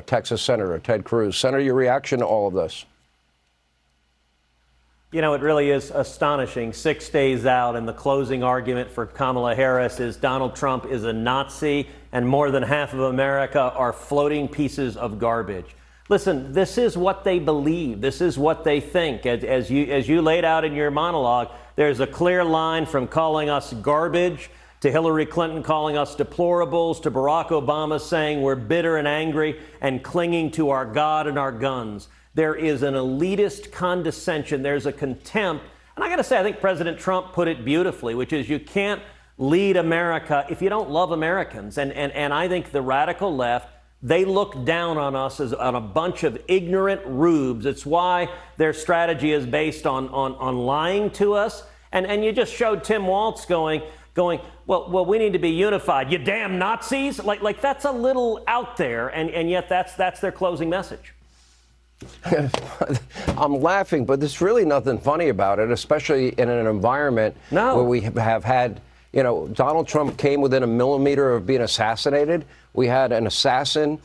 Texas Senator Ted Cruz. Senator, your reaction to all of this? You know, it really is astonishing. 6 days out, and the closing argument for Kamala Harris is Donald Trump is a Nazi, and more than half of America are floating pieces of garbage. Listen, this is what they believe. This is what they think. As you laid out in your monologue, there's a clear line from calling us garbage to Hillary Clinton calling us deplorables, to Barack Obama saying we're bitter and angry and clinging to our God and our guns. There is an elitist condescension. There's a contempt. And I got to say, I think President Trump put it beautifully, which is you can't lead America if you don't love Americans. And I think the radical left, they look down on us as on a bunch of ignorant rubes. It's why their strategy is based on lying to us. And you just showed Tim Walz going, well, we need to be unified. You damn Nazis. Like that's a little out there. And yet that's their closing message. I'm laughing, but there's really nothing funny about it, especially in an environment where we have had, you know, Donald Trump came within a millimeter of being assassinated. We had an assassin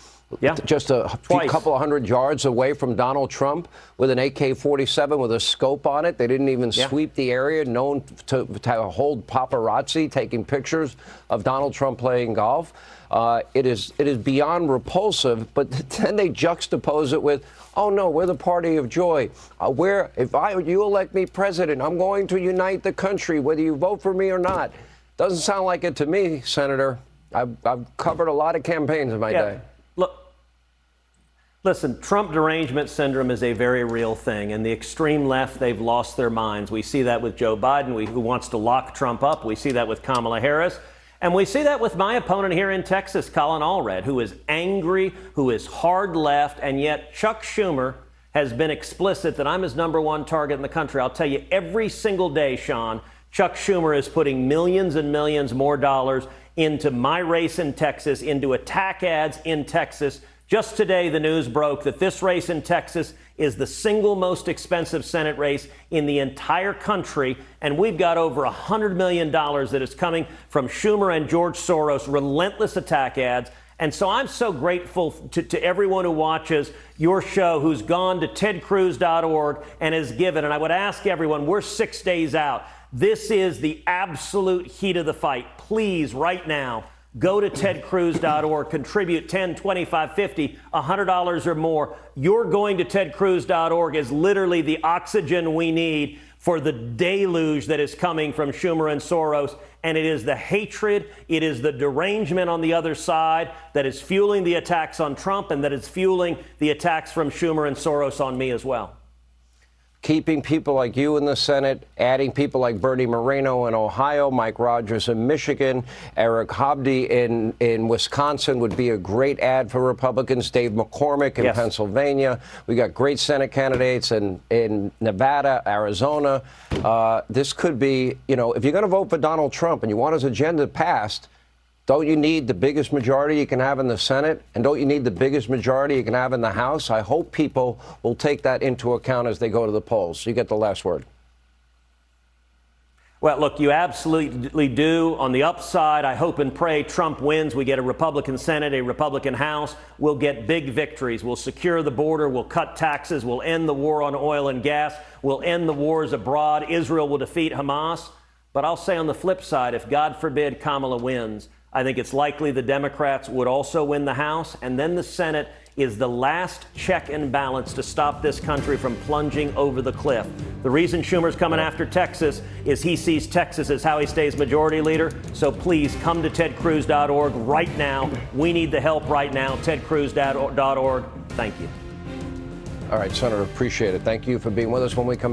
just a couple of hundred yards away from Donald Trump with an AK-47 with a scope on it. They didn't even sweep the area, known to hold paparazzi taking pictures of Donald Trump playing golf. It is beyond repulsive, but then they juxtapose it with, oh no, we're the party of joy. You elect me president, I'm going to unite the country, whether you vote for me or not. Doesn't sound like it to me, Senator. I've covered a lot of campaigns in my day. Listen, Trump derangement syndrome is a very real thing, and the extreme left, they've lost their minds. We see that with Joe Biden, who wants to lock Trump up. We see that with Kamala Harris. And we see that with my opponent here in Texas, Colin Allred, who is angry, who is hard left, and yet Chuck Schumer has been explicit that I'm his #1 target in the country. I'll tell you, every single day, Sean, Chuck Schumer is putting millions and millions more dollars into my race in Texas, into attack ads in Texas. Just today, the news broke that this race in Texas is the single most expensive Senate race in the entire country, and we've got over $100 million that is coming from Schumer and George Soros, relentless attack ads. And so I'm so grateful to everyone who watches your show, who's gone to tedcruz.org and has given. And I would ask everyone, we're 6 days out. This is the absolute heat of the fight. Please, right now, go to tedcruz.org, contribute $10, $25, $50, $100 or more. Your going to tedcruz.org is literally the oxygen we need for the deluge that is coming from Schumer and Soros. And it is the hatred, it is the derangement on the other side that is fueling the attacks on Trump and that is fueling the attacks from Schumer and Soros on me as well. Keeping people like you in the Senate, adding people like Bernie Moreno in Ohio, Mike Rogers in Michigan, Eric Hobdy in Wisconsin would be a great ad for Republicans, Dave McCormick in Pennsylvania. We got great Senate candidates in Nevada, Arizona. This could be, you know, if you're going to vote for Donald Trump and you want his agenda passed, don't you need the biggest majority you can have in the Senate? And don't you need the biggest majority you can have in the House? I hope people will take that into account as they go to the polls. You get the last word. Well, look, you absolutely do. On the upside, I hope and pray Trump wins. We get a Republican Senate, a Republican House. We'll get big victories. We'll secure the border. We'll cut taxes. We'll end the war on oil and gas. We'll end the wars abroad. Israel will defeat Hamas. But I'll say on the flip side, if God forbid Kamala wins, I think it's likely the Democrats would also win the House, and then the Senate is the last check and balance to stop this country from plunging over the cliff. The reason Schumer's coming after Texas is he sees Texas as how he stays majority leader. So please come to tedcruz.org right now. We need the help right now. tedcruz.org. Thank you. All right, Senator, appreciate it. Thank you for being with us. When we come back.